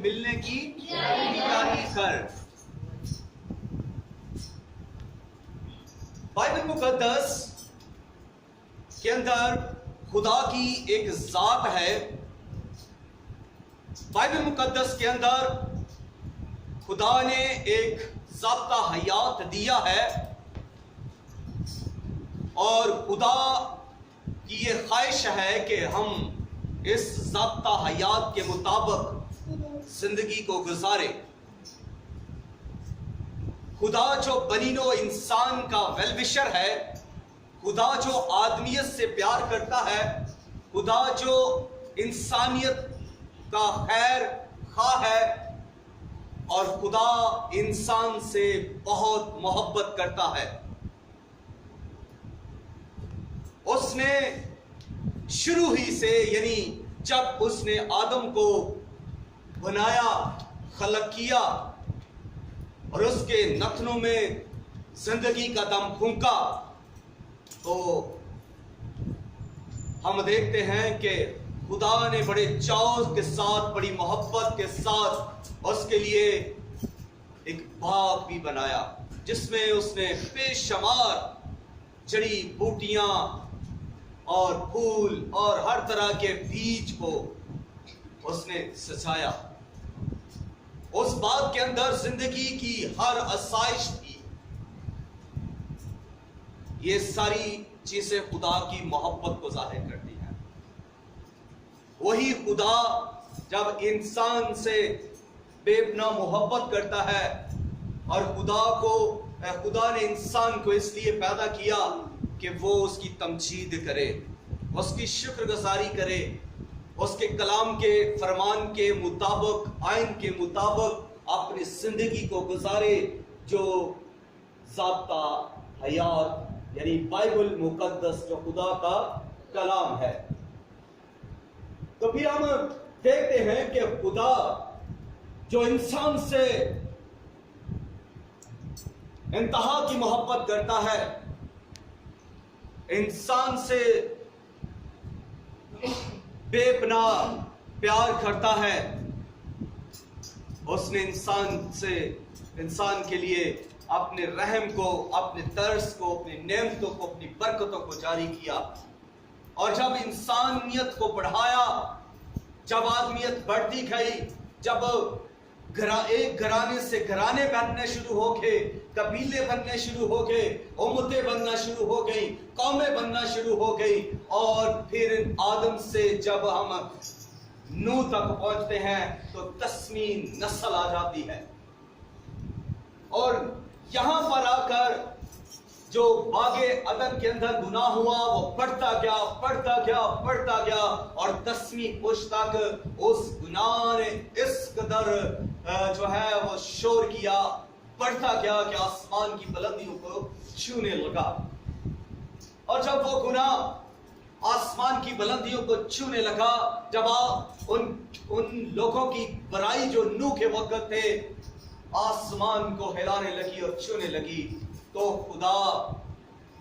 ملنے کی تیاری کر۔ بائبل مقدس کے اندر خدا کی ایک ذات ہے۔ بائبل مقدس کے اندر خدا نے ایک ضابطہ حیات دیا ہے، اور خدا کی یہ خواہش ہے کہ ہم اس ضابطہ حیات کے مطابق زندگی کو گزاریں۔ خدا جو بنی نوع انسان کا ویل وشر ہے، خدا جو آدمیت سے پیار کرتا ہے، خدا جو انسانیت کا خیر خواہ ہے، اور خدا انسان سے بہت محبت کرتا ہے۔ اس نے شروع ہی سے، یعنی جب اس نے آدم کو بنایا، خلق کیا اور اس کے نتنوں میں زندگی کا دم پھونکا، تو ہم دیکھتے ہیں کہ خدا نے بڑے چاؤ کے ساتھ، بڑی محبت کے ساتھ اس کے لیے ایک باغ بھی بنایا، جس میں اس نے بے شمار جڑی بوٹیاں اور پھول اور ہر طرح کے بیج کو اس نے سجایا۔ اس باغ کے اندر زندگی کی ہر آسائش تھی۔ یہ ساری چیزیں خدا کی محبت کو ظاہر کرتی ہیں۔ وہی خدا جب انسان سے بے پناہ محبت کرتا ہے، اور خدا نے انسان کو اس لیے پیدا کیا کہ وہ اس کی تمجید کرے، اس کی شکر گزاری کرے، اس کے کلام کے فرمان کے مطابق، آئین کے مطابق اپنی زندگی کو گزارے، جو ضابطہ حیات یعنی بائبل مقدس جو خدا کا کلام ہے۔ تو پھر ہم دیکھتے ہیں کہ خدا جو انسان سے انتہا کی محبت کرتا ہے، انسان سے بے پناہ پیار کرتا ہے، اس نے انسان کے لیے اپنے رحم کو، اپنے ترس کو، اپنی نعمتوں کو، اپنی برکتوں کو جاری کیا۔ اور جب انسانیت کو بڑھایا، جب آدمیت بڑھتی گئی، جب ایک گھرانے سے گھرانے بننے شروع ہو گئے، قبیلے بننے شروع ہو گئے، امتیں بننا شروع ہو گئی، قومیں بننا شروع ہو گئی، اور پھر آدم سے جب ہم نوح تک پہنچتے ہیں تو 10ویں نسل آ جاتی ہے۔ اور یہاں پر آ کر جو باغ عدن کے اندر گناہ ہوا، وہ بڑھتا گیا، بڑھتا گیا، بڑھتا گیا، اور 10ویں پشت تک اس گناہ نے اس قدر جو ہے وہ شور کیا، بڑھتا گیا کہ آسمان کی بلندیوں کو چھونے لگا۔ اور جب وہ گناہ آسمان کی بلندیوں کو چھونے لگا، جب ان لوگوں کی برائی جو نوح کے وقت تھے آسمان کو ہلانے لگی اور چھونے لگی، تو خدا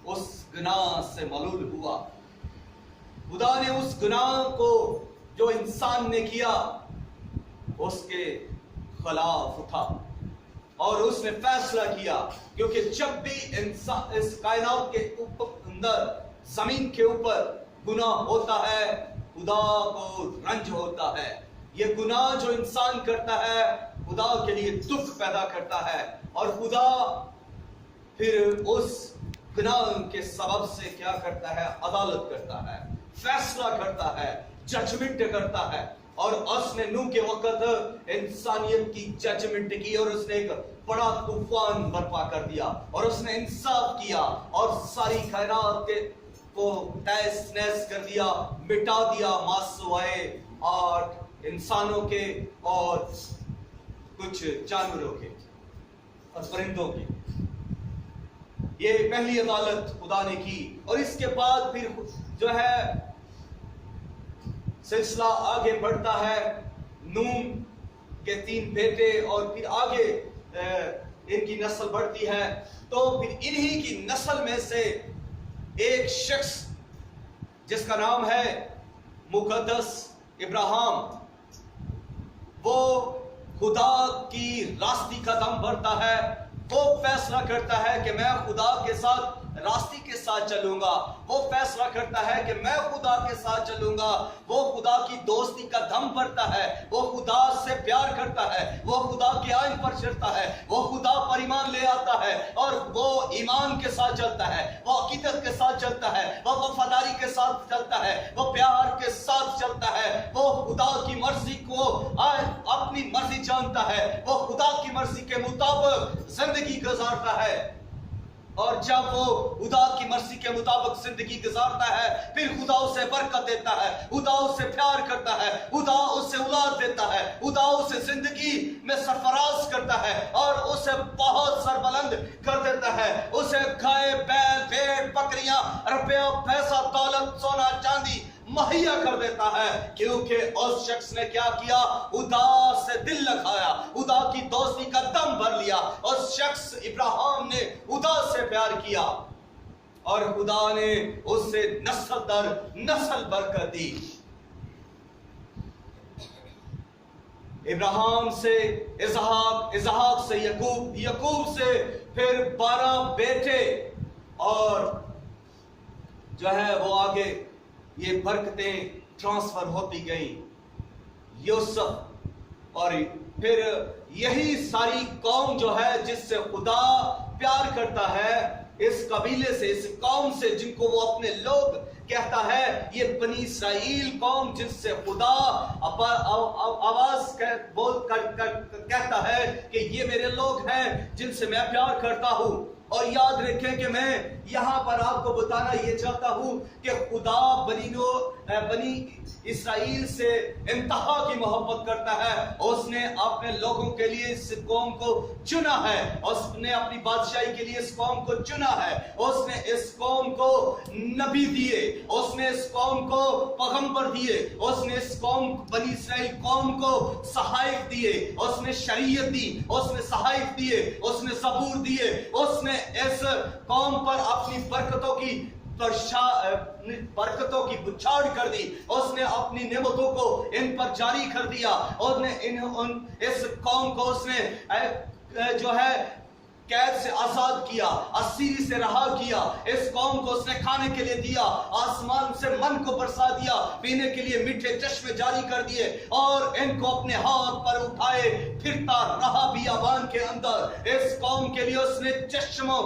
اس گناہ سے ملول ہوا۔ خدا نے اس گناہ کو جو انسان نے کیا اس کے خلاف اٹھا، اور اس نے فیصلہ کیا، کیونکہ جب بھی انسان اس کائنات کے اندر، زمین کے اوپر گناہ ہوتا ہے، خدا کو رنج ہوتا ہے۔ یہ گناہ جو انسان کرتا ہے خدا کے لیے دکھ پیدا کرتا ہے، اور خدا پھر اس گناہ کے سبب سے کیا کرتا ہے؟ عدالت کرتا ہے، فیصلہ کرتا ہے، ججمنٹ کرتا ہے۔ اور اس نے نوح کے وقت انسانیت کی ججمنٹ کی، اور اس نے ایک بڑا طوفان برپا کر دیا، اور اس نے انصاف کیا، اور ساری کائنات کو تہس نہس کر دیا، مٹا دیا، ما سوائے 8 انسانوں کے اور کچھ جانوروں کے اور پرندوں کے۔ یہ پہلی عدالت خدا نے کی، اور اس کے بعد پھر جو ہے سلسلہ آگے بڑھتا ہے۔ نوح کے 3 بیٹے، اور پھر آگے ان کی نسل بڑھتی ہے، تو پھر انہی کی نسل میں سے ایک شخص جس کا نام ہے مقدس ابراہیم، وہ خدا کی راستی کا دم بھرتا ہے وہ فیصلہ کرتا ہے کہ میں خدا کے ساتھ راستی کے ساتھ چلوں گا، وہ فیصلہ کرتا ہے کہ میں خدا کے ساتھ چلوں گا، وہ خدا کی دوستی کا دم بھرتا ہے، وہ خدا سے پیار کرتا ہے، وہ خدا کے آئین پر چلتا ہے، وہ خدا پر ایمان لے آتا ہے اور وہ ایمان کے ساتھ چلتا ہے، وہ عقیدت کے ساتھ چلتا ہے، وہ وفاداری کے ساتھ چلتا ہے، وہ پیار کے ساتھ چلتا ہے، وہ خدا کی مرضی کو اپنی مرضی جانتا ہے، وہ خدا کی مرضی کے مطابق زندگی گزارتا ہے۔ اور جب وہ خدا کی مرضی کے مطابق زندگی گزارتا ہے پھر خدا اسے برکت دیتا ہے، خدا اسے پیار کرتا ہے، خدا اسے اولاد دیتا ہے، خدا اسے زندگی میں سرفراز کرتا ہے اور اسے بہت سربلند کر دیتا ہے، اسے گائے بیل بھیڑ بکریاں روپیہ پیسہ دولت سونا چاندی مہیا کر دیتا ہے، کیونکہ اس شخص نے کیا کیا؟ خدا سے دل لگایا، خدا کی دوستی کا دم بھر لیا۔ اس شخص ابراہیم نے خدا سے پیار کیا اور خدا نے اس سے نسل در نسل برکت دی۔ ابراہیم سے اسحاق، اسحاق سے یعقوب، یعقوب سے پھر 12 بیٹے اور جو ہے وہ آگے یہ برکتیں ٹرانسفر ہوتی گئیں، یوسف، اور پھر یہی ساری قوم جو ہے جس سے خدا پیار کرتا ہے، اس قبیلے سے، اس قوم سے جن کو وہ اپنے لوگ کہتا ہے، یہ بنی اسرائیل قوم جس سے خدا آواز بول کر کہتا ہے کہ یہ میرے لوگ ہیں جن سے میں پیار کرتا ہوں۔ اور یاد رکھیں کہ میں یہاں پر آپ کو بتانا یہ چاہتا ہوں کہ خدا بنی اسرائیل سے انتہا کی محبت کرتا ہے، اس نے اپنے لوگوں کے لیے اس قوم کو چنا ہے، اس نے اپنی بادشاہی کے لیے اس قوم کو چنا ہے، اس نے اس قوم کو نبی دیے، اس نے اس قوم کو پیغمبر دیے، اس نے اس قوم بنی اسرائیل قوم کو صحائف دیے، اس نے شریعت دی، اس نے صحائف دیے، اس نے زبور دیے، اس نے اس قوم پر اپنی برکتوں کی بچھاڑ کر دی، اس نے اپنی نعمتوں کو ان پر جاری کر دیا، اس نے اس قوم کو اس نے جو ہے قید سے آزاد کیا، اسیری سے رہا کیا، اس قوم کو اس نے کھانے کے لیے دیا، آسمان سے من کو برسا دیا، پینے کے لیے میٹھے چشمے جاری کر دیے اور ان کو اپنے ہاتھ پر اٹھائے پھرتا رہا بیابان کے اندر۔ اس قوم کے لیے اس نے چشموں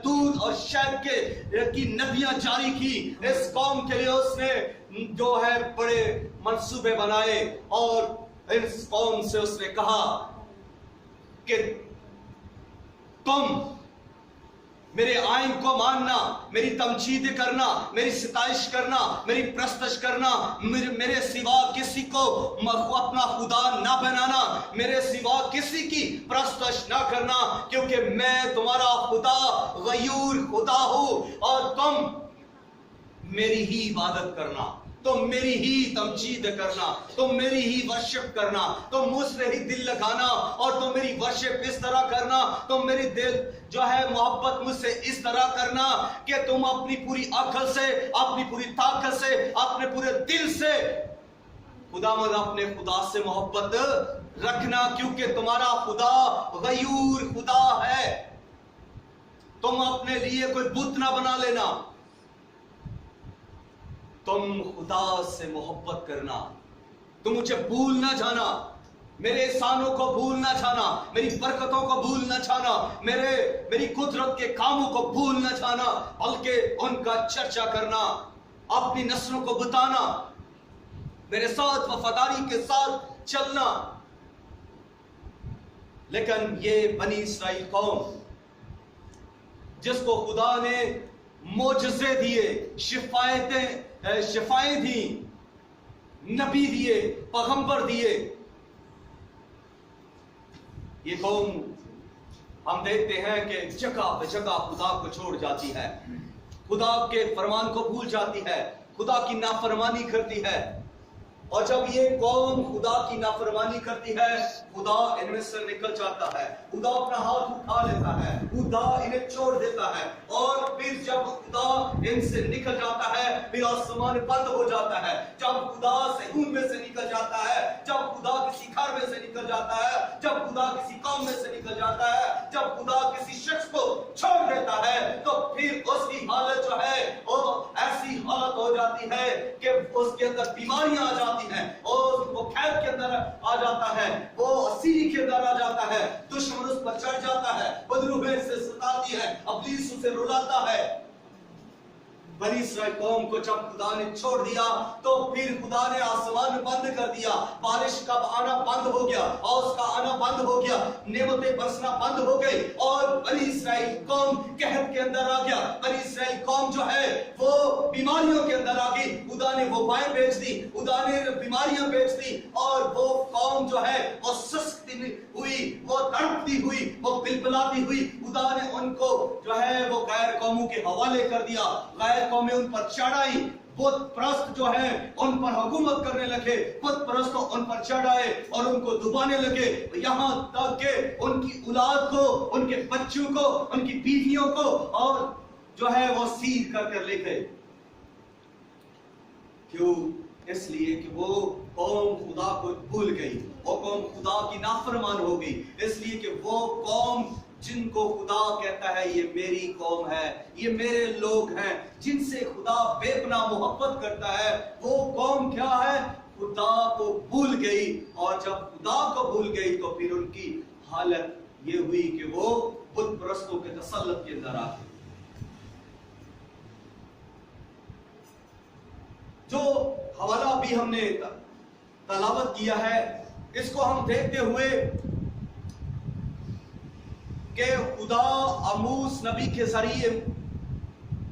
دودھ اور شہد کی ندیاں جاری کی، اس قوم کے لیے اس نے جو ہے بڑے منصوبے بنائے اور اس قوم سے اس نے کہا کہ تم میرے آئین کو ماننا، میری تمجید کرنا، میری ستائش کرنا، میری پرستش کرنا، میرے سوا کسی کو اپنا خدا نہ بنانا، میرے سوا کسی کی پرستش نہ کرنا، کیونکہ میں تمہارا خدا غیور خدا ہوں اور تم میری ہی عبادت کرنا، تم میری ہی تمجید کرنا، تم میری ہی ورشپ کرنا، تم مجھ سے ہی دل لگانا اور تم میری ورشپ اس طرح کرنا، تم میری دل جو ہے محبت مجھ سے اس طرح کرنا کہ تم اپنی پوری عقل سے، اپنی پوری طاقت سے، اپنے پورے دل سے خداوند اپنے خدا سے محبت رکھنا، کیونکہ تمہارا خدا غیور خدا ہے۔ تم اپنے لیے کوئی بت نہ بنا لینا، تم خدا سے محبت کرنا، تم مجھے بھول نہ جانا، میرے احسانوں کو بھول نہ جانا، میری برکتوں کو بھول نہ جانا، میری قدرت کے کاموں کو بھول نہ جانا، بلکہ ان کا چرچا کرنا، اپنی نسلوں کو بتانا، میرے ساتھ وفاداری کے ساتھ چلنا۔ لیکن یہ بنی اسرائیل قوم جس کو خدا نے معجزے دیے، شفائیں دی، نبی دیے، پیغمبر دیے، یہ قوم ہم دیکھتے ہیں کہ جگہ بہ جگہ خدا کو چھوڑ جاتی ہے، خدا کے فرمان کو بھول جاتی ہے، خدا کی نافرمانی کرتی ہے۔ اور جب یہ قوم خدا کی نافرمانی کرتی ہے، خدا ان میں سے نکل جاتا ہے، خدا اپنا ہاتھ اٹھا لیتا ہے، خدا انہیں چھوڑ دیتا ہے، اور پھر جب خدا ان سے نکل جاتا ہے پھر آسمان بند ہو جاتا ہے۔ جب خدا صہیون میں سے نکل جاتا ہے، جب خدا کسی گھر میں سے نکل جاتا ہے، खुदा किसी कौम में से निकल जाता है, जब खुदा किसी शख्स को छोड़ देता है, तो फिर उसकी हालत जो है वो ऐसी हालत हो जाती है कि उसके अंदर बीमारियां आ जाती हैं, और वो कैद के अंदर आ जाता है, वो असीरी के अंदर आ जाता है, दुश्मन उस पर चढ़ जाता है, बदरूहें से सताती है, इब्लीस उसे रुलाता है। बनी इस्राएल कौम को जब खुदा ने छोड़ दिया तो फिर खुदा ने आसमान बंद कर दिया, बारिश का आना बंद हो गया और उसका आना बंद हो गया, नेमतें बरसना बंद हो गई और बनी इस्राएल कौम कहत के अंदर आ गया। बनी इस्राएल कौम जो है वो बीमारियों के अंदर आ गई, खुदा ने वो बाएं बेच दी, खुदा ने बीमारियां बेच दी और वो कौम जो है वो सुस्ती हुई, वो तड़पती हुई, वो बिलबिलाती हुई। खुदा ने उनको जो है वो गैर कौमों के हवाले कर दिया, गैर कौमें उन पर चढ़ाई, बुत परस्त जो है उन पर हुकूमत करने लगे, बुत परस्त उन पर चढ़ाए और उनको डुबाने लगे, यहाँ तक के उनकी औलाद को, उनके बच्चों को, उनकी बीवियों को और जो है वो सील कर ले गए। क्यों? इसलिए कि वो कौम खुदा को भूल गई, वो कौम खुदा की नाफरमान हो गई। इसलिए कि वो कौम जिनको खुदा कहता है ये मेरी कौम है, ये मेरे लोग हैं, जिनसे खुदा बेपनाह मोहब्बत करता है, वो कौम क्या है? खुदा को भूल गई। और जब खुदा को भूल गई तो फिर उनकी हालत ये हुई कि वो बुत परस्तों के तसल्लुत के अंदर आ गई। जो हवाला भी हमने तलावत किया है, इसको हम देखते हुए कि खुदा आमूस नबी के जरिए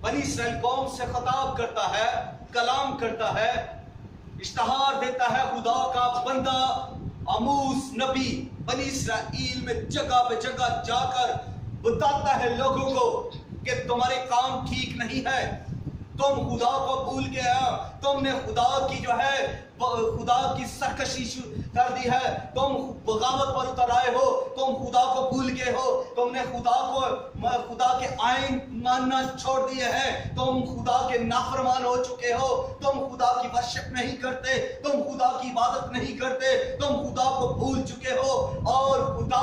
बनी इस्राएल कौम से खिताब करता है, कलाम करता है, इश्तिहार देता है। खुदा का बंदा आमूस नबी बनी इस्राएल में जगह पे जगह जाकर बताता है लोगों को कि तुम्हारे काम ठीक नहीं है, तुम खुदा को भूल गए, तुमने खुदा की जो है खुदा की सरकशी कर दी है, तुम बगावत पर उतर आए हो, तुम खुदा को भूल गए हो, तुमने खुदा के आइन मानना छोड़ दिए हैं, तुम खुदा के नाफरमान हो चुके हो, तुम खुदा की वर्शिप नहीं करते, तुम खुदा की इबादत नहीं करते, तुम खुदा को भूल चुके हो। और खुदा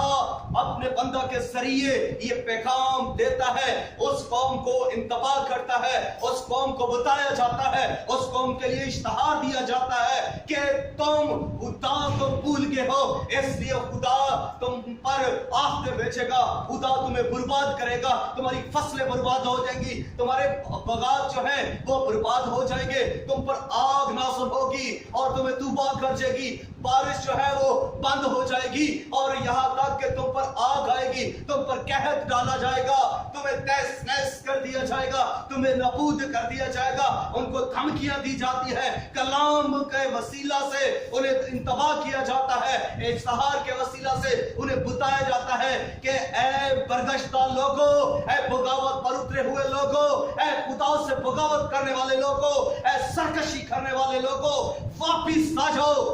अपने बंदा के जरिए ये पैगाम देता है, उस कौम को इंतबाह करता है, उस कौम को बताया जाता है, उस कौम के लिए इश्तिहार दिया जाता है कि तुम खुदा को भूल गए हो, इसलिए खुदा तुम पर आफत भेजेगा, खुदा तुम्हें बर्बाद करेगा, तुम्हारी फसलें बर्बाद हो जाएंगी, तुम्हारे बगात जो है वो बर्बाद हो जाएंगे, तुम पर आग नाज़िल होगी और तुम्हें तूफान गरजेगी, बारिश जो है वो बंद हो जाएगी और यहाँ तक कि तुम पर आग आएगी, तुम पर कहत डाला जाएगा, तुम्हें तहस नहस कर दिया जाएगा, तुम्हें नबूद कर दिया जाएगा। उनको धमकियां दी जाती है, कलाम के वसीला से उन्हें इंतबाह किया जाता है, इश्तिहार के वसीला से उन्हें बताया जाता है कि ऐ बरगश्ता लोगों, ऐ बगावत पर उतरे हुए लोगों, ऐ खुदा से बगावत करने वाले लोगों, ऐ सरकशी करने वाले लोगों, वापिस आ जाओ।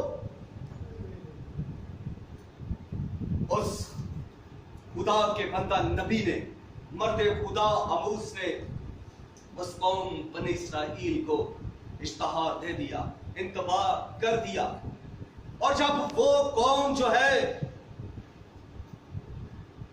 उस खुदा के बंदा नबी ने, मर्दे खुदा आमूस ने उस कौम बनी इस्राएल को इश्तिहार दे दिया, इंतबाह कर दिया। और जब वो कौम जो है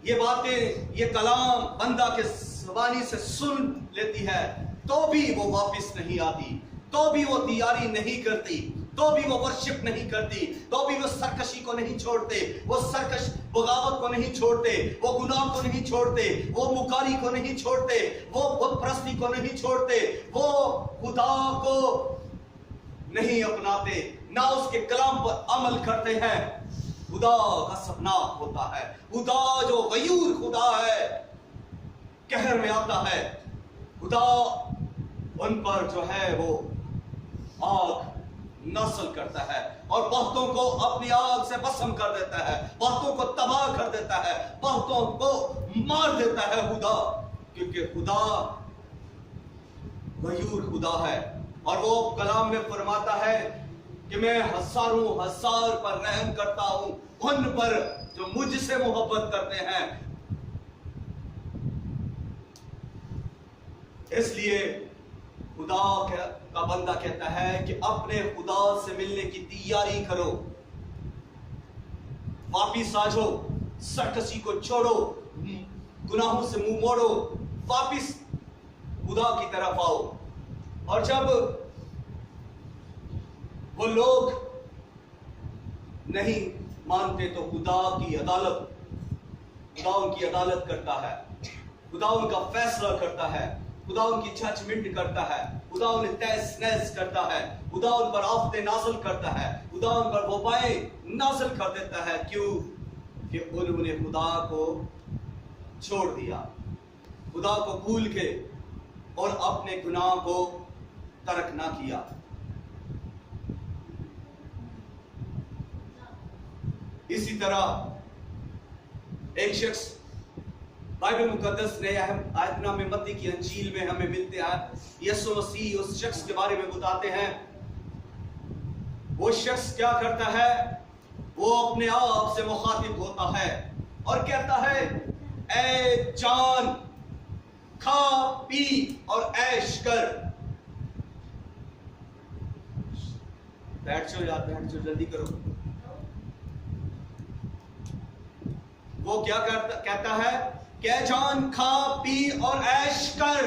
ये बातें, ये कलाम बंदा के ज़बानी से सुन लेती है, तो भी वो वापस नहीं आती, तो भी वो तैयारी नहीं करती, तो भी वो वर्शिप नहीं करती, तो भी वो सरकशी को नहीं छोड़ते, वो सरकश बगावत को नहीं छोड़ते, वो गुनाह को नहीं छोड़ते, वो मुकारी को नहीं छोड़ते, वो बुत परस्ती को नहीं छोड़ते, वो खुदा को नहीं अपनाते, ना उसके कलाम पर अमल करते हैं। खुदा गज़बनाक होता है, खुदा जो गयूर खुदा है, कहर में आता है, खुदा उन पर जो है वो आग नाज़िल करता है और बहुतों को अपनी आग से भस्म कर देता है, बहुतों को तबाह कर देता है, बहुतों को मार देता है खुदा, क्योंकि खुदा गयूर खुदा है। और वो कलाम में फरमाता है कि मैं हजारों हजार पर रहम करता हूं, उन पर जो मुझसे मोहब्बत करते हैं। इसलिए खुदा का बंदा कहता है कि अपने खुदा से मिलने की तैयारी करो, वापिस आ जाओ, सरकशी को छोड़ो, गुनाहों से मुंह मोड़ो, वापिस खुदा की तरफ आओ। और जब वो लोग नहीं मानते तो खुदा उनकी अदालत करता है, खुदा उनका फैसला करता है, खुदा उनकी जजमेंट करता है, खुदा उन्हें तहस नहस करता है, खुदा उन पर आफतें नाज़िल करता है, खुदा उन पर वबाएं नाज़िल कर देता है। क्यों? कि उन्होंने खुदा को छोड़ दिया, खुदा को भूल के और अपने गुनाह को तर्क ना किया। इसी तरह एक शख्स बाइबल मुकद्दस ने आयतनामे मत्ती की अंजील में हमें मिलते हैं, यीशु मसीह उस शख्स के बारे में बताते हैं। वो शख्स क्या करता है? वो अपने आप से मुखातिब होता है और कहता है, ऐ जान, खा पी और ऐश कर। बैठ जाओ, जल्दी करो। वो क्या कहता है? क्या जान, खा पी और ऐश कर,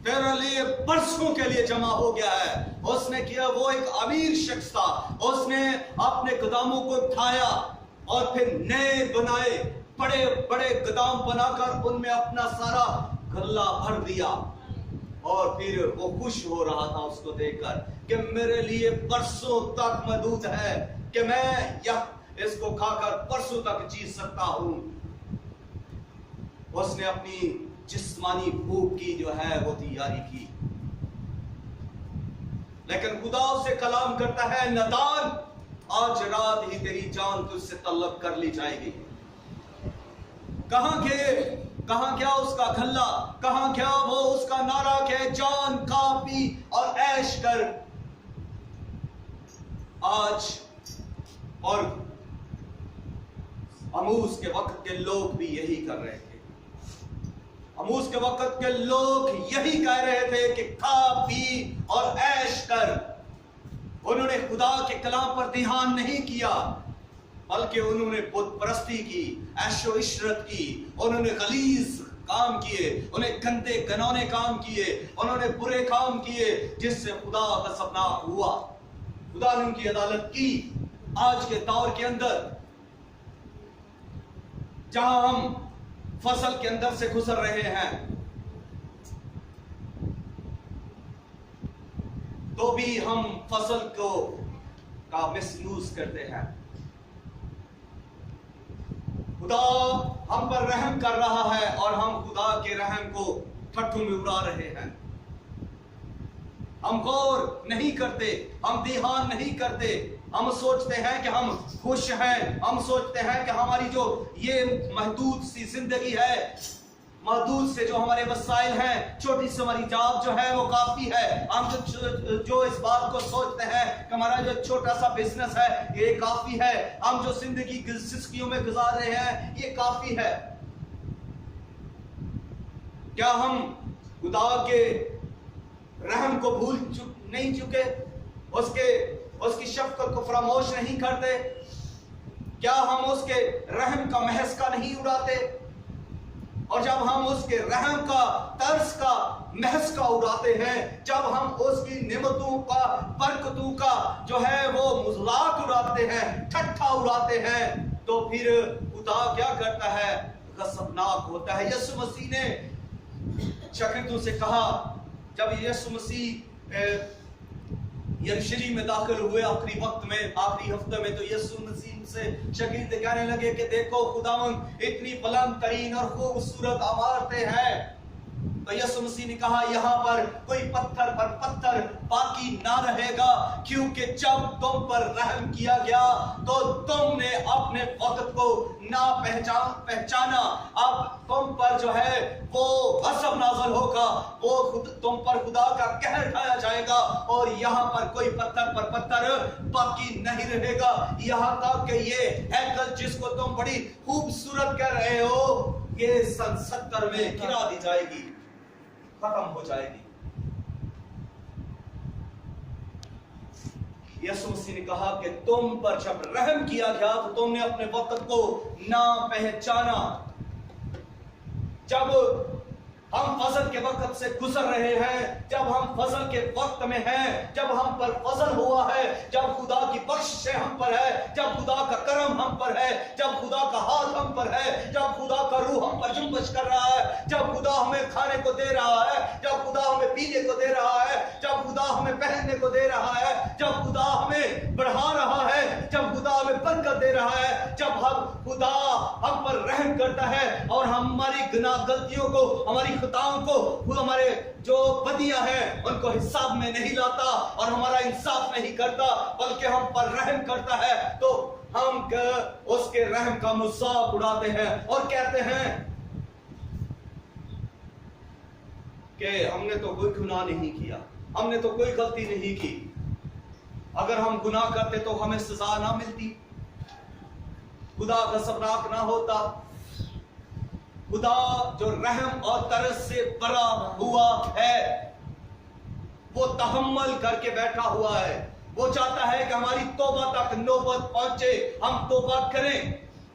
तेरे लिए बरसों के लिए जमा हो गया है। उसने किया, वो एक अमीर शख्स था, उसने अपने गोदामों को उठाया और फिर नए बनाए, बड़े बड़े गोदाम बनाकर उनमें अपना सारा गल्ला भर दिया। और फिर वो खुश हो रहा था उसको देखकर कि मेरे लिए बरसों तक मौजूद है, कि मैं इसको खाकर बरसों तक जी सकता हूं। उसने अपनी जिस्मानी भूख की जो है वो तैयारी की, लेकिन खुदा उससे कलाम करता है, नादान, आज रात ही तेरी जान तुझसे तलब कर ली जाएगी। कहां गया उसका गल्ला? कहां गया वो उसका नारा के जान, खा पी और ऐश कर? आज और अमूस के वक्त के लोग भी यही कर रहे थे। अमूस के वक्त के लोग यही कह रहे थे कि खा पी और ऐश कर। उन्होंने खुदा के कलाम पर ध्यान नहीं किया, बल्कि उन्होंने बुत परस्ती की, ऐशो इशरत की, उन्होंने गलीज काम किए, उन्हें गंदे घिनौने काम किए, उन्होंने बुरे काम किए, जिससे खुदा का सपना हुआ। खुदा ने उनकी अदालत की। आज के दौर के अंदर जहां हम फसल के अंदर से गुजर रहे हैं, तो भी हम फसल का मिसयूज करते हैं। खुदा हम पर रहम कर रहा है और हम खुदा के रहम को ठट्ठू में उड़ा रहे हैं। हम गौर नहीं करते, हम ध्यान नहीं करते। हम सोचते हैं कि हम खुश हैं, हम सोचते हैं कि हमारी जो ये महदूद सी जिंदगी है, महदूद से जो हमारे वसाइल हैं, छोटी सी हमारी जॉब जो है वो काफी है। हम जो इस बात को सोचते हैं कि हमारा जो छोटा सा बिजनेस है ये काफी है, हम जो जिंदगी सिस्कियों में गुजार रहे हैं ये काफी है। क्या हम खुदा के रहम को भूल नहीं चुके? उसकी शफकत को फरामोश नहीं करते? क्या हम उसके रहम का महस्का नहीं उड़ाते? और जब हम उसके रहम का, तरस का महस्का उड़ाते हैं, जब हम उसकी नेमतों का, बरकतों का जो है वो मजाक उड़ाते हैं, ठट्ठा उड़ाते हैं, तो फिर खुदा क्या करता है? गज़बनाक होता है। यीशु मसीह ने शागिर्दों से कहा, जब यीशु मसीह यरूशलेम में दाखिल हुए आखिरी वक्त में, आखिरी हफ्ते में, तो यीशु मसीह से शागिर्द कहने लगे कि देखो खुदावंद इतनी बुलंद तरीन और खूबसूरत इमारतें हैं। तो यीशु मसीह ने कहा, यहाँ पर कोई पत्थर पर पत्थर बाकी ना रहेगा, क्योंकि जब तुम पर रहम किया गया तो तुमने अपने वक्त को ना पहचाना। अब तुम पर जो है वो गज़ब नाज़िल होगा, वो तुम पर खुदा का कहर ढाया जाएगा और यहाँ पर कोई पत्थर पर पत्थर बाकी नहीं रहेगा। यहाँ तक कि ये हैकल जिसको तुम बड़ी खूबसूरत कह रहे हो, ये सन 70 में गिरा दी जाएगी, खत्म हो जाएगी। یسوع مسیح نے کہا کہ تم پر جب رحم کیا گیا تو تم نے اپنے وقت کو نہ پہچانا. جب ہم فضل کے وقت سے گزر رہے ہیں، جب ہم فضل کے وقت میں ہیں، جب ہم پر فضل ہوا ہے، جب خدا کی بخشش ہم پر ہے، جب خدا کا کرم ہم پر ہے، جب خدا کا ہاتھ ہم پر ہے، جب خدا کا روح ہم پر جنبش کر رہا ہے، جب خدا ہمیں کھانے کو دے رہا ہے، جب خدا ہمیں پینے کو دے رہا ہے، جب خدا ہمیں پہننے کو دے رہا ہے، جب خدا ہمیں بڑھا رہا ہے، جب خدا ہمیں برکت دے رہا ہے، جب خدا ہم پر رحم کرتا ہے اور ہماری گناہ غلطیوں کو، ہماری خطاؤں کو، خود ہمارے جو بدیاں ہیں ان کو حساب میں نہیں لاتا اور ہمارا انصاف نہیں کرتا بلکہ ہم پر رحم کرتا ہے، تو ہم اس کے رحم کا مذاق اڑاتے ہیں اور کہتے ہیں کہ ہم نے تو کوئی گناہ نہیں کیا، ہم نے تو کوئی غلطی نہیں کی. اگر ہم گناہ کرتے تو ہمیں سزا نہ ملتی، خدا غضبناک نہ ہوتا. خدا جو رحم اور ترس سے بھرا ہوا ہے وہ تحمل کر کے بیٹھا ہوا ہے. وہ چاہتا ہے کہ ہماری توبہ تک نوبت پہنچے، ہم توبہ کریں،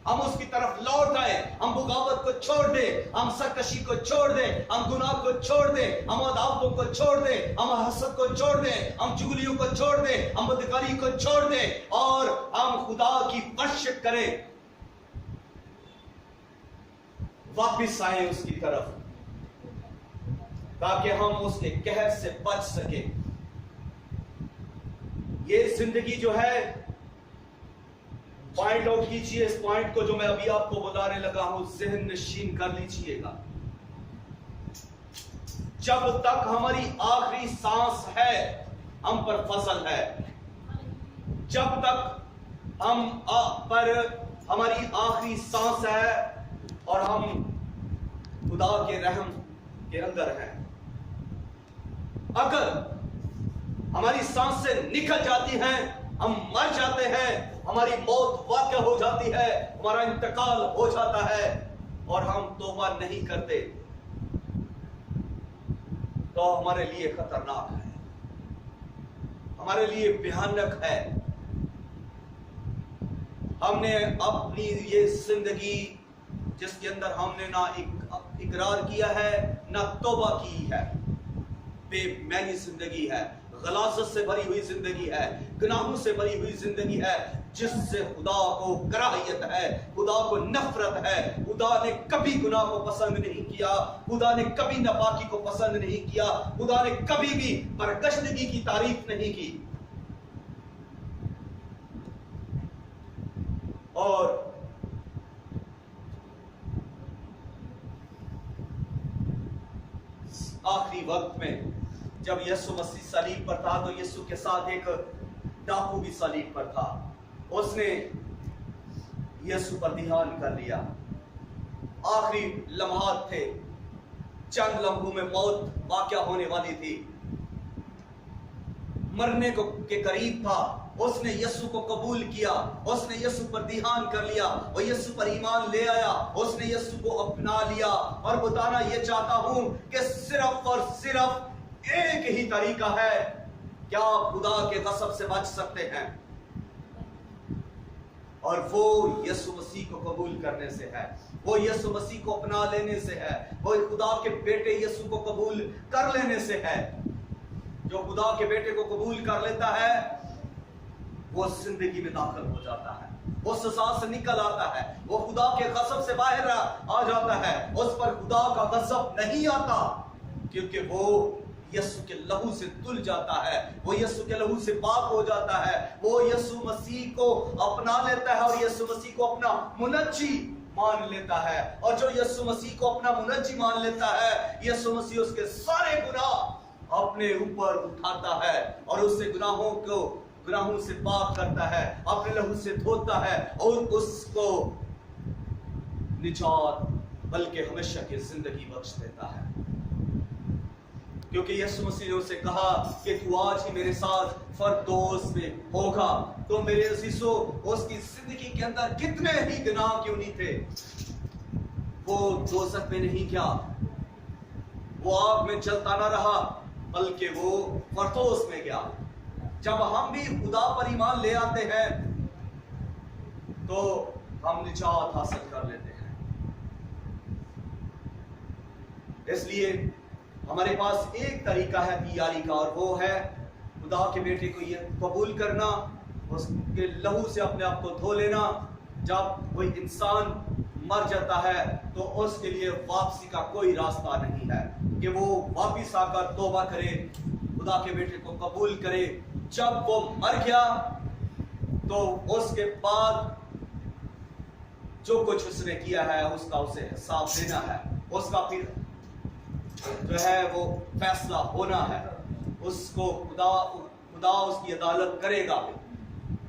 ہم اس کی طرف لوٹ آئے، ہم بغاوت کو چھوڑ دیں، ہم سرکشی کو چھوڑ دیں، ہم گناہ کو چھوڑ دیں، ہم عداوتوں کو چھوڑ دیں، ہم حسد کو چھوڑ دیں، ہم چغلیوں کو چھوڑ دیں، ہم بدکاری کو چھوڑ دیں اور ہم خدا کی بخشش کریں، واپس آئیں اس کی طرف تاکہ ہم اس کے قہر سے بچ سکیں. یہ زندگی جو ہے، پوائنٹ آؤٹ کیجئے اس پوائنٹ کو جو میں ابھی آپ کو بتانے لگا ہوں، ذہن نشین کر لیجئے گا. جب تک ہماری آخری سانس ہے ہم پر فضل ہے، جب تک ہم پر ہماری آخری سانس ہے اور ہم خدا کے رحم کے اندر ہیں. اگر ہماری سانس سے نکل جاتی ہیں، ہم مر جاتے ہیں، ہماری موت واقع ہو جاتی ہے، ہمارا انتقال ہو جاتا ہے اور ہم توبہ نہیں کرتے تو ہمارے لیے خطرناک ہے، ہمارے لیے بھیانک ہے. ہم نے اپنی یہ زندگی جس کے اندر ہم نے نہ اقرار کیا ہے نہ توبہ کی ہے، بے معنی زندگی ہے، غلاظت سے بھری ہوئی زندگی ہے، گناہوں سے بھری ہوئی زندگی ہے، جس سے خدا کو کراہیت ہے، خدا کو نفرت ہے. خدا نے کبھی گناہ کو پسند نہیں کیا، خدا نے کبھی ناپاکی کو پسند نہیں کیا، خدا نے کبھی بھی برگشتگی کی تعریف نہیں کی. اور آخری وقت میں جب یسوع مسیح صلیب پر تھا تو یسوع کے ساتھ ایک ڈاکو بھی صلیب پر تھا. اس نے یسوع پر دھیان کر لیا. آخری لمحات تھے، چند لمحوں میں موت واقع ہونے والی تھی، مرنے کے قریب تھا. اس نے یسوع کو قبول کیا، اس نے یسوع پر دھیان کر لیا، وہ یسوع پر ایمان لے آیا، اس نے یسوع کو اپنا لیا. اور بتانا یہ چاہتا ہوں کہ صرف اور صرف ایک ہی طریقہ ہے کہ آپ خدا کے غضب سے بچ سکتے ہیں، اور وہ یسوع مسیح کو قبول کرنے سے ہے، وہ یسوع مسیح کو اپنا لینے سے ہے، وہ خدا کے بیٹے یسوع کو قبول کر لینے سے ہے. جو خدا کے بیٹے کو قبول کر لیتا ہے وہ زندگی میں داخل ہو جاتا ہے، وہ سزا سے نکل آتا ہے، وہ خدا کے غضب سے باہر آ جاتا ہے. اس پر خدا کا غضب نہیں آتا کیونکہ وہ یسوع کے لہو سے دھل جاتا ہے، وہ یسوع کے لہو سے پاک ہو جاتا ہے، وہ یسوع مسیح کو اپنا لیتا ہے اور یسوع مسیح کو اپنا منجی مان لیتا ہے. اور جو یسوع مسیح کو اپنا منجی مان لیتا ہے، یسوع مسیح اس کے سارے گناہ اپنے اوپر اٹھاتا ہے اور اس سے گناہوں سے پاک کرتا ہے، اپنے لہو سے دھوتا ہے اور اس کو نجات بلکہ ہمیشہ کی زندگی بخش دیتا ہے. کیونکہ یسوع مسیح نے اسے کہا کہ تو آج ہی میرے ساتھ فردوس میں ہوگا. تو میرے عزیزو، اس کی زندگی کے اندر کتنے ہی گناہ کیوں نہیں تھے، وہ دوزخ میں نہیں گیا، وہ آگ میں جلتا نہ رہا، بلکہ وہ فردوس میں گیا. जब हम भी खुदा पर ईमान ले आते हैं तो हम निजात हासिल कर लेते हैं। इसलिए हमारे पास एक तरीका है तैयारी का, और वो है खुदा के बेटे को ये कबूल करना, उसके लहू से अपने आप को धो लेना। जब कोई इंसान मर जाता है तो उसके लिए वापसी का कोई रास्ता नहीं है कि वो वापिस आकर तौबा करे, खुदा के बेटे को कबूल करे। जब वो मर गया तो उसके बाद जो कुछ उसने किया है उसका उसे हिसाब देना है, उसका फिर जो है वो फैसला होना है। उसको खुदा उसकी अदालत करेगा,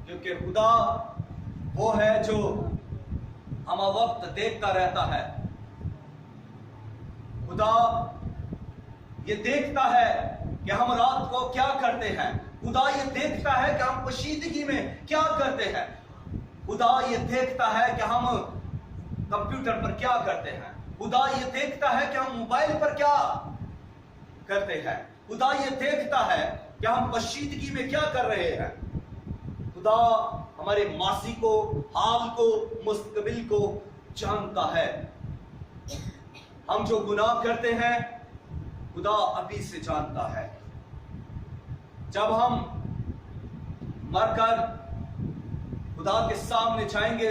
क्योंकि खुदा वो है जो हम वक्त देखता रहता है। खुदा ये देखता है कि हम रात को क्या करते हैं, खुदा ये देखता है कि हम पोशीदगी में क्या करते हैं, खुदा ये देखता है कि हम कंप्यूटर पर क्या करते हैं, खुदा ये देखता है कि हम मोबाइल पर क्या करते हैं, खुदा ये देखता है कि हम पोशीदगी में क्या कर रहे हैं। खुदा हमारे मासी को, हाल को, मुस्तकबिल को जानता है। हम जो गुनाह करते हैं खुदा अभी से जानता है। जब हम मरकर खुदा के सामने जाएंगे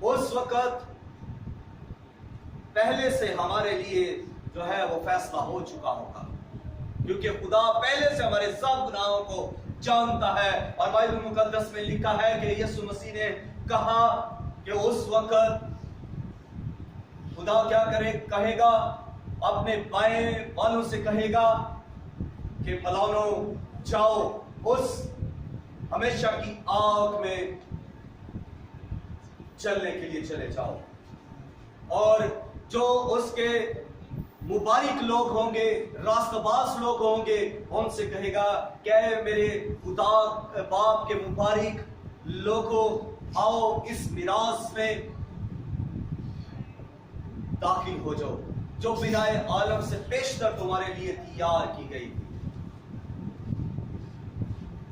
उस वक्त पहले से हमारे लिए जो है वो फैसला हो चुका होगा, क्योंकि खुदा पहले से हमारे सब गुनाहों को जानता है। और बाइबल मुकद्दस में लिखा है कि यीशु मसीह ने कहा कि उस वक्त खुदा क्या कहेगा, अपने बाएं वालों से कहेगा कि फलानों जाओ उस हमेशा की आग में चलने के लिए चले जाओ। और जो उसके मुबारक लोग होंगे, रास्तबाज लोग होंगे, उनसे कहेगा क्या मेरे खुदा बाप के मुबारक लोगों, आओ इस मिरास में दाखिल हो जाओ जो बिनाए आलम से पेशतर तुम्हारे लिए तैयार की गई थी।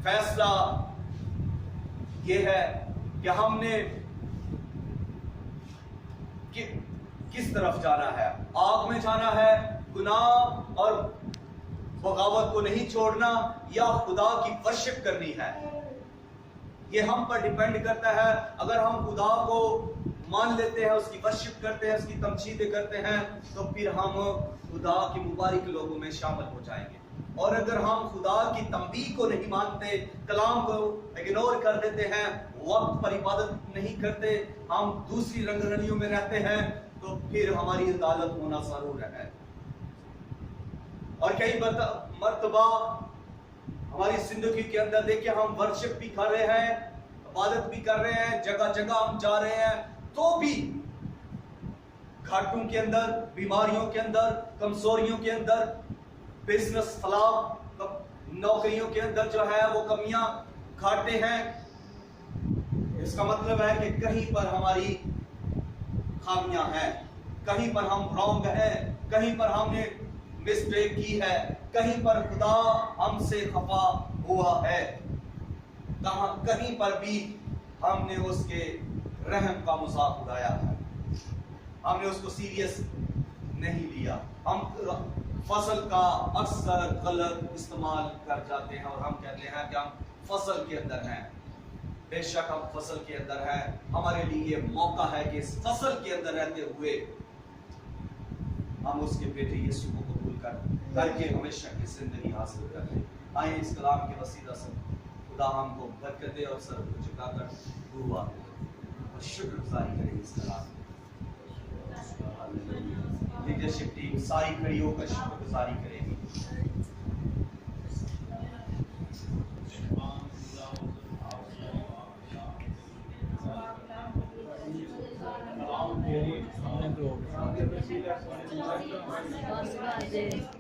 फैसला यह है कि हमने किस तरफ जाना है, आग में जाना है, गुनाह और बगावत को नहीं छोड़ना, या खुदा की वर्शिप करनी है। यह हम पर डिपेंड करता है। अगर हम खुदा को मान लेते हैं, उसकी वर्शिप करते हैं, उसकी तमजीद करते हैं, तो फिर हम खुदा की मुबारक लोगों में शामिल हो जाएंगे। और अगर हम खुदा की तंबीह को नहीं मानते, कलाम को इग्नोर कर देते हैं, वक्त पर इबादत नहीं करते, हम दूसरी रंगरलियों में रहते हैं, तो फिर हमारी अदालत होना जरूर है। और कई मर्तबा हमारी जिंदगी के अंदर देखिए हम वर्शिप भी कर रहे हैं, इबादत भी कर रहे हैं, जगह जगह हम जा रहे हैं, तो भी घाटों के अंदर, बीमारियों के अंदर, कमजोरियों के अंदर, बिजनेस फलाह, नौकरियों के अंदर जो है वो कमियां घाटे हैं। इसका मतलब है कि कहीं पर हमारी खामियां हैं, कहीं पर हम रॉन्ग हैं, कहीं पर हमने मिस्टेक की है, कहीं पर खुदा हमसे खफा हुआ है, कहीं पर भी हमने उसके रहम का मजाक उड़ाया है, हमने उसको सीरियस नहीं लिया। हम फसल का अक्सर गलत इस्तेमाल कर जाते हैं और हम कहते हैं कि हम फसल के अंदर हैं। बेशक हम फसल के अंदर हैं, हमारे लिए मौका है कि इस फसल के अंदर रहते हुए हम उसके बेटे यीशु को कबूल करके हमेशा की जिंदगी हासिल कर लें। आइए इस कलाम के वसीला से खुदा हमको बरकत दे और सर को झुकाकर दुआ और शुक्रगुजारी करें इस कलाम। लीडरशिप टीम सारी खड़ी होकर शुक्रगुजारी करेगी। Thank you.